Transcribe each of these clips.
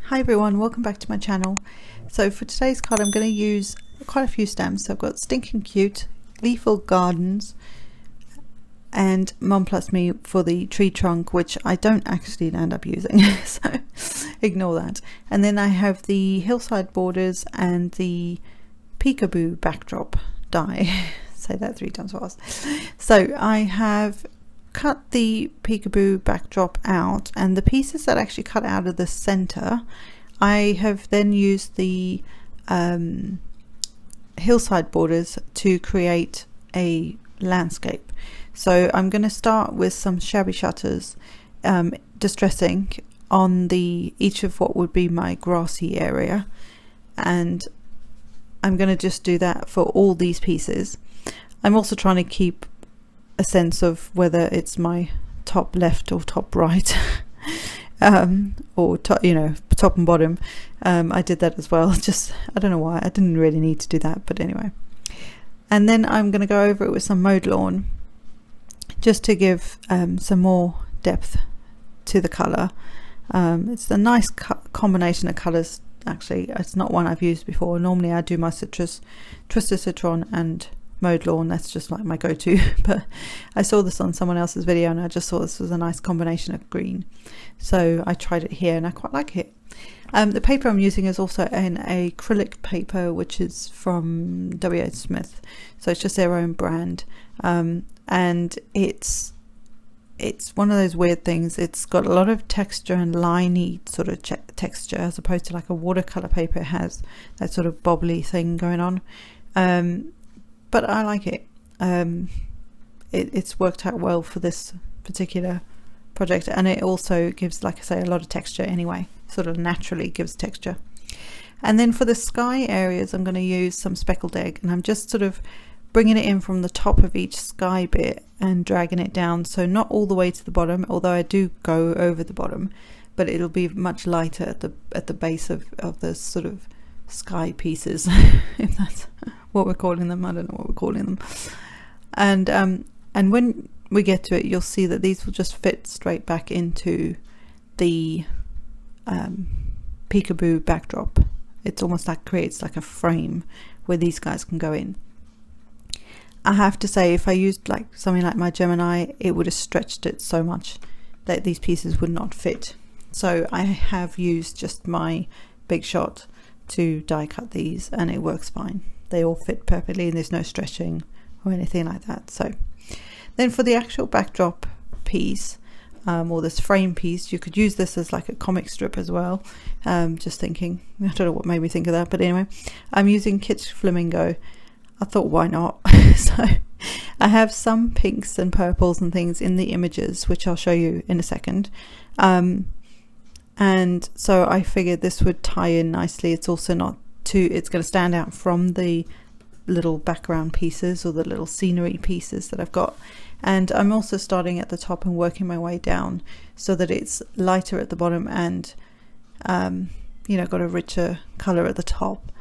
Hi everyone, welcome back to my channel. So for today's card I'm going to use quite a few stamps. So I've got Stinking Cute, Gleeful Gardens and Mum Plus Me for the tree trunk, which I don't actually end up using, so ignore that. And then I have the Hillside Borders and the Peekaboo backdrop die. Say that 3 times fast. So I have cut the Peekaboo backdrop out, and the pieces that actually cut out of the center I have then used the hillside borders to create a landscape. So I'm going to start with some shabby shutters, distressing on each of what would be my grassy area, and I'm going to just do that for all these pieces. I'm also trying to keep a sense of whether it's my top left or top right, or top, top and bottom. I did that as well. Just, I don't know why, I didn't really need to do that, but anyway. And then I'm going to go over it with some mowed lawn, just to give some more depth to the colour. It's a nice combination of colours. Actually, it's not one I've used before. Normally I do my citrus, Twisted Citron and mowed lawn. That's just like my go-to, but I saw this on someone else's video and I just thought this was a nice combination of green, so I tried it here and I quite like it. The paper I'm using is also an acrylic paper, which is from W.H. Smith, so it's just their own brand, and it's one of those weird things. It's got a lot of texture and liney sort of texture, as opposed to like a watercolor paper. It has that sort of bobbly thing going on, but I like it. It's worked out well for this particular project, and it also gives, like I say, a lot of texture anyway, sort of naturally gives texture. And then for the sky areas I'm going to use some speckled egg, and I'm just sort of bringing it in from the top of each sky bit and dragging it down, so not all the way to the bottom, although I do go over the bottom, but it'll be much lighter at the base of the sort of sky pieces, if that's what we're calling them. I don't know what we're calling them. And when we get to it, you'll see that these will just fit straight back into the Peekaboo backdrop. It's almost like creates like a frame where these guys can go in. I have to say, if I used like something like my Gemini, it would have stretched it so much that these pieces would not fit. So I have used just my Big Shot to die cut these, and it works fine. They all fit perfectly and there's no stretching or anything like that. So then for the actual backdrop piece, or this frame piece, you could use this as like a comic strip as well. Just thinking, I don't know what made me think of that, but anyway, I'm using Kitsch Flamingo. I thought, why not? So I have some pinks and purples and things in the images, which I'll show you in a second. And so I figured this would tie in nicely. It's also not too, it's going to stand out from the little background pieces or the little scenery pieces that I've got. And I'm also starting at the top and working my way down so that it's lighter at the bottom and got a richer color at the top,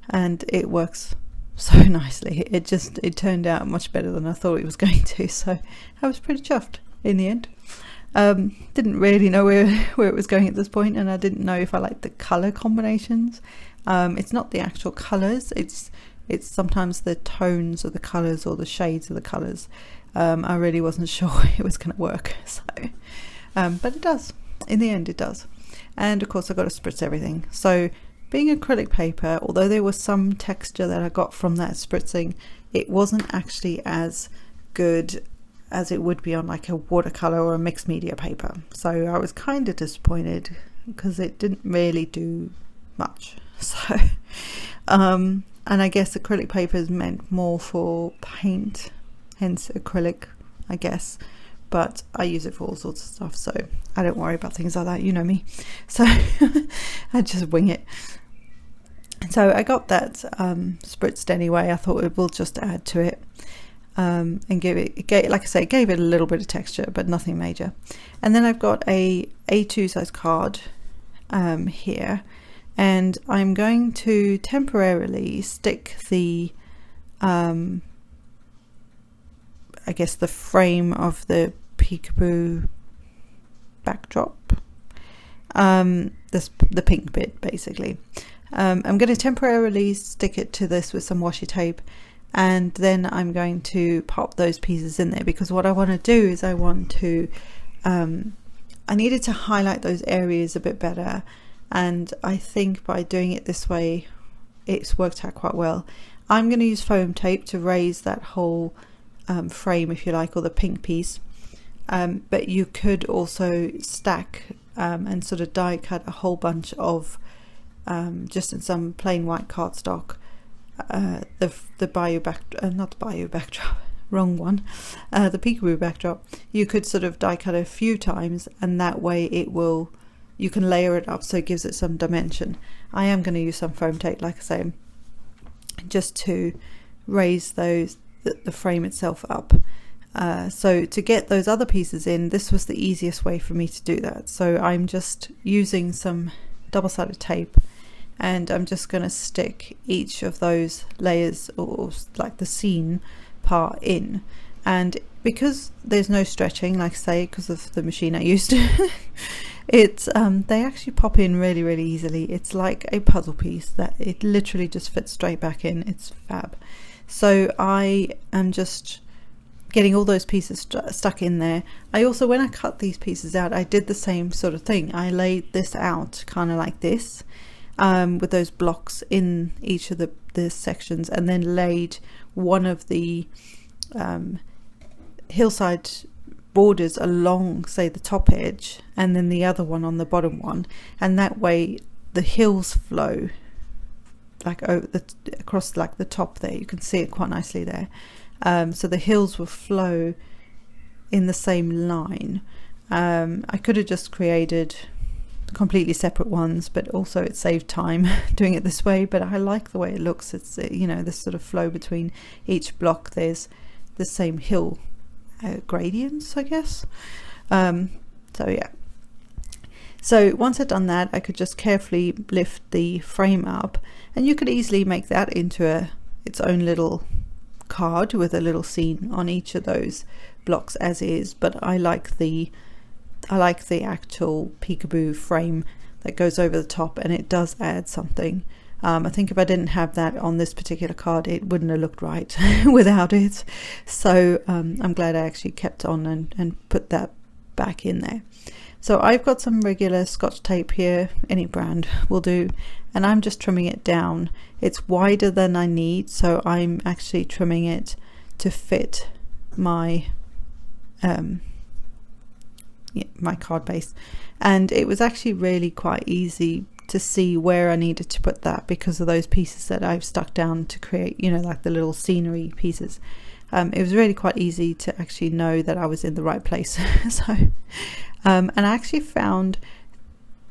and it works so nicely. It turned out much better than I thought it was going to, so I was pretty chuffed in the end. Didn't really know where it was going at this point, and I didn't know if I liked the color combinations. It's not the actual colors, it's sometimes the tones of the colors or the shades of the colors. I really wasn't sure it was going to work, so but it does. In the end it does. And of course I've got to spritz everything. So being acrylic paper, although there was some texture that I got from that spritzing, it wasn't actually as good as it would be on like a watercolor or a mixed media paper. So I was kind of disappointed because it didn't really do much. So and I guess acrylic paper is meant more for paint, hence acrylic, I guess, but I use it for all sorts of stuff, so I don't worry about things like that, you know me. So I just wing it. So I got that spritzed anyway. I thought it will just add to it, and like I say, gave it a little bit of texture, but nothing major. And then I've got a A2 size card here, and I'm going to temporarily stick the I guess the frame of the Peekaboo backdrop the pink bit basically. I'm going to temporarily stick it to this with some washi tape, and then I'm going to pop those pieces in there, because what I want to do is I needed to highlight those areas a bit better, and I think by doing it this way it's worked out quite well. I'm going to use foam tape to raise that whole frame, if you like, or the pink piece, but you could also stack and sort of die cut a whole bunch of just in some plain white cardstock, the Bayou not the Bayou backdrop, wrong one, the Peekaboo backdrop. You could sort of die cut a few times, and that way you can layer it up so it gives it some dimension. I am going to use some foam tape, like I say, just to raise the frame itself up. So to get those other pieces in, this was the easiest way for me to do that. So I'm just using some double-sided tape, and I'm just going to stick each of those layers, or like the scene part, in. And because there's no stretching, like I say, because of the machine I used, it's they actually pop in really, really easily. It's like a puzzle piece that it literally just fits straight back in. It's fab. So I am just getting all those pieces stuck in there. I also, when I cut these pieces out, I did the same sort of thing. I laid this out kind of like this, with those blocks in each of the sections, and then laid one of the hillside borders along, say, the top edge, and then the other one on the bottom one, and that way the hills flow like across like the top there. You can see it quite nicely there. So the hills will flow in the same line. I could have just created completely separate ones, but also it saved time doing it this way, but I like the way it looks. It's this sort of flow between each block. There's the same hill gradients, I guess. So yeah, so once I'd done that, I could just carefully lift the frame up, and you could easily make that into its own little card with a little scene on each of those blocks as is. But I like the actual Peekaboo frame that goes over the top, and it does add something. I think if I didn't have that on this particular card, it wouldn't have looked right without it. So I'm glad I actually kept on and put that back in there. So I've got some regular Scotch tape here, any brand will do, and I'm just trimming it down. It's wider than I need, so I'm actually trimming it to fit my my card base. And it was actually really quite easy to see where I needed to put that because of those pieces that I've stuck down to create, like the little scenery pieces. It was really quite easy to actually know that I was in the right place. So and I actually found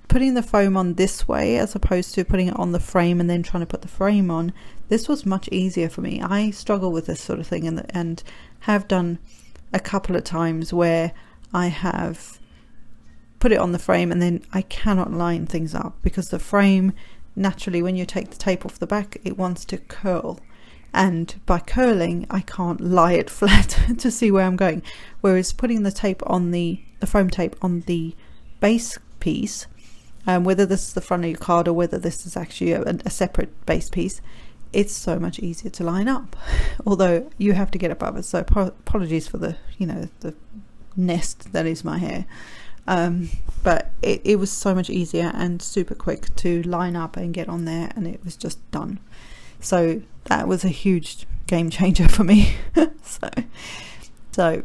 putting the foam on this way as opposed to putting it on the frame and then trying to put the frame on, this was much easier for me. I struggle with this sort of thing and have done a couple of times where I have put it on the frame and then I cannot line things up because the frame, naturally when you take the tape off the back, it wants to curl, and by curling I can't lie it flat to see where I'm going. Whereas putting the tape on the foam tape on the base piece, whether this is the front of your card or whether this is actually a separate base piece, it's so much easier to line up. Although you have to get above it, so apologies for the the nest that is my hair. But it was so much easier and super quick to line up and get on there, and it was just done. So that was a huge game changer for me. so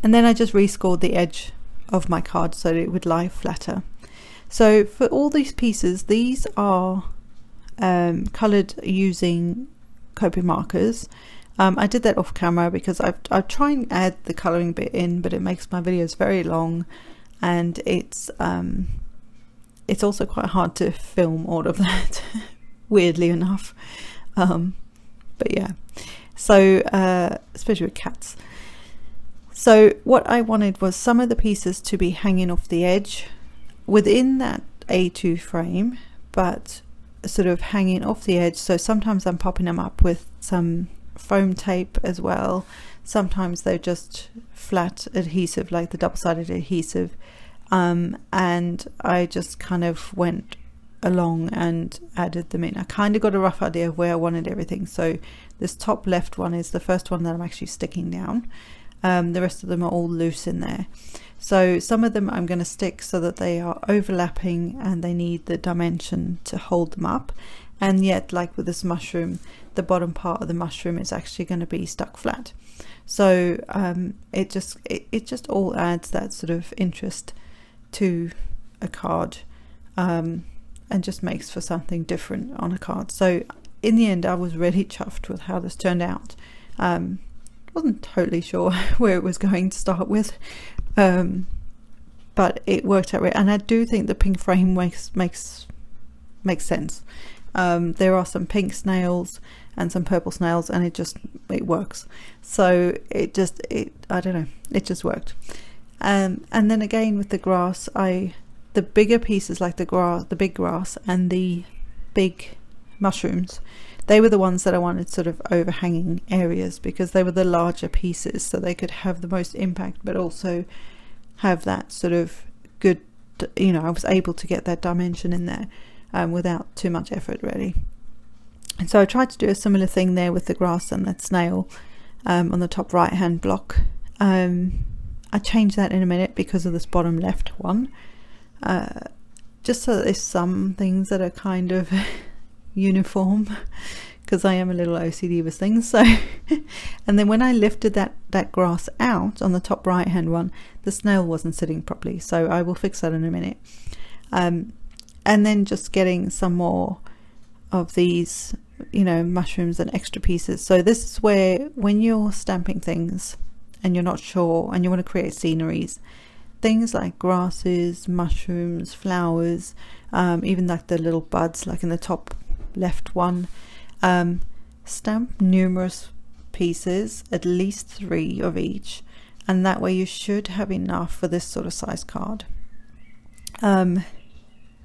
and then I just rescored the edge of my card so that it would lie flatter. So for all these pieces, these are colored using Copic markers. I did that off camera because I try and add the coloring bit in, but it makes my videos very long, and it's also quite hard to film all of that weirdly enough. But yeah, so especially with cats. So what I wanted was some of the pieces to be hanging off the edge within that A2 frame, but sort of hanging off the edge. So sometimes I'm popping them up with some foam tape as well. Sometimes they're just flat adhesive, like the double-sided adhesive. and I just kind of went along and added them in. I kind of got a rough idea of where I wanted everything. So this top left one is the first one that I'm actually sticking down. The rest of them are all loose in there. So some of them I'm going to stick so that they are overlapping and they need the dimension to hold them up. And yet, like with this mushroom, the bottom part of the mushroom is actually going to be stuck flat. So it just all adds that sort of interest to a card, and just makes for something different on a card. So in the end, I was really chuffed with how this turned out. Wasn't totally sure where it was going to start with, but it worked out right. And I do think the pink frame makes sense. There are some pink snails and some purple snails, and it works. So I don't know, it just worked. And then again with the grass, the bigger pieces like the big grass and the big mushrooms, they were the ones that I wanted sort of overhanging areas, because they were the larger pieces, so they could have the most impact but also have that sort of good, I was able to get that dimension in there without too much effort really. And so I tried to do a similar thing there with the grass and that snail on the top right hand block. I changed that in a minute because of this bottom left one, just so that there's some things that are kind of uniform, because I am a little OCD with things. So and then when I lifted that grass out on the top right hand one, the snail wasn't sitting properly, so I will fix that in a minute. And then just getting some more of these mushrooms and extra pieces. So this is where, when you're stamping things and you're not sure and you want to create sceneries, things like grasses, mushrooms, flowers, even like the little buds like in the top left one, stamp numerous pieces, at least 3 of each, and that way you should have enough for this sort of size card.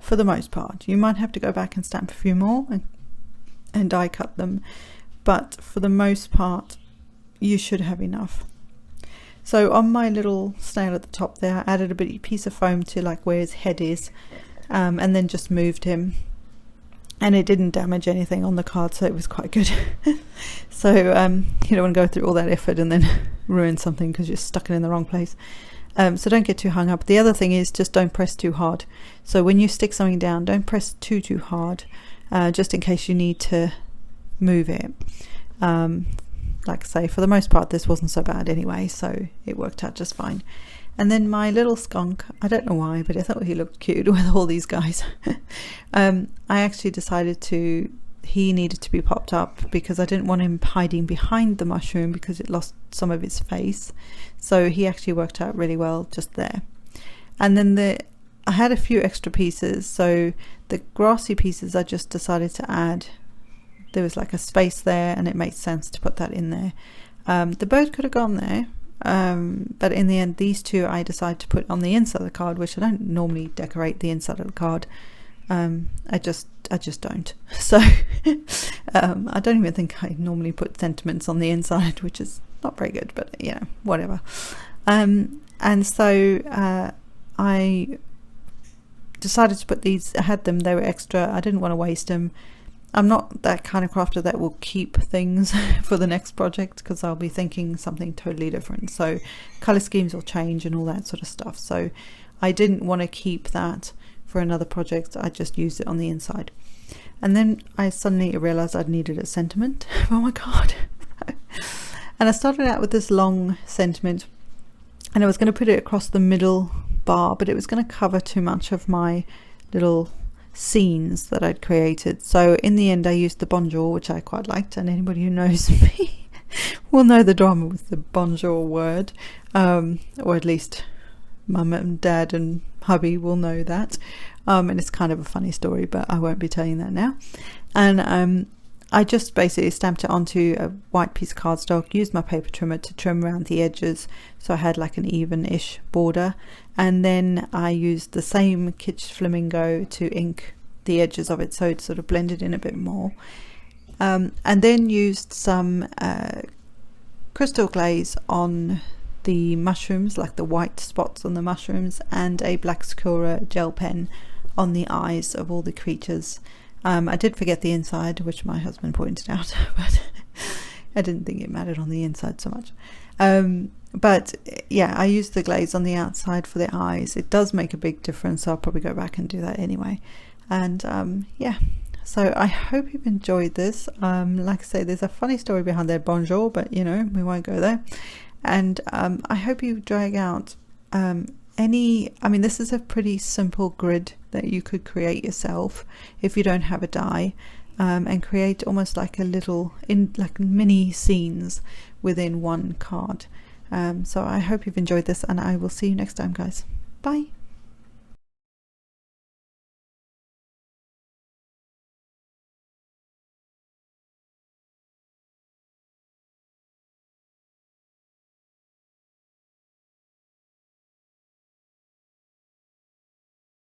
For the most part, you might have to go back and stamp a few more and die cut them, but for the most part you should have enough. So on my little snail at the top there, I added a piece of foam to like where his head is, and then just moved him, and it didn't damage anything on the card, so it was quite good. So you don't want to go through all that effort and then ruin something because you're stuck it in the wrong place. So don't get too hung up. The other thing is, just don't press too hard. So when you stick something down, don't press too hard, just in case you need to move it. Like I say, for the most part this wasn't so bad anyway, so it worked out just fine. And then my little skunk, I don't know why, but I thought he looked cute with all these guys. I actually decided he needed to be popped up because I didn't want him hiding behind the mushroom because it lost some of its face. So he actually worked out really well just there. And then I had a few extra pieces, so the grassy pieces I just decided to add. There was like a space there and it made sense to put that in there. The bird could have gone there, but in the end these two I decided to put on the inside of the card, which I don't normally decorate the inside of the card. I just don't. So I don't even think I normally put sentiments on the inside, which is not very good, but whatever. And so I decided to put these. I had them, they were extra, I didn't want to waste them. I'm not that kind of crafter that will keep things for the next project, because I'll be thinking something totally different, so color schemes will change and all that sort of stuff. So I didn't want to keep that for another project. I just used it on the inside. And then I suddenly realized I'd needed a sentiment. Oh my god. And I started out with this long sentiment, and I was going to put it across the middle bar, but it was going to cover too much of my little scenes that I'd created. So in the end I used the bonjour, which I quite liked, and anybody who knows me will know the drama with the bonjour word, or at least mum and dad and hubby will know that, and it's kind of a funny story, but I won't be telling that now. And I just basically stamped it onto a white piece of cardstock, used my paper trimmer to trim around the edges so I had like an even-ish border, and then I used the same Kitsch Flamingo to ink the edges of it so it sort of blended in a bit more, and then used some crystal glaze on the mushrooms, like the white spots on the mushrooms, and a black Sakura gel pen on the eyes of all the creatures. I did forget the inside, which my husband pointed out, but I didn't think it mattered on the inside so much. But yeah, I used the glaze on the outside for the eyes. It does make a big difference, so I'll probably go back and do that anyway. And yeah, so I hope you've enjoyed this. Like I say, there's a funny story behind their bonjour, but you know, we won't go there. And I hope you drag out this is a pretty simple grid that you could create yourself if you don't have a die, and create almost like a little mini scenes within one card. So I hope you've enjoyed this, and I will see you next time, guys. Bye.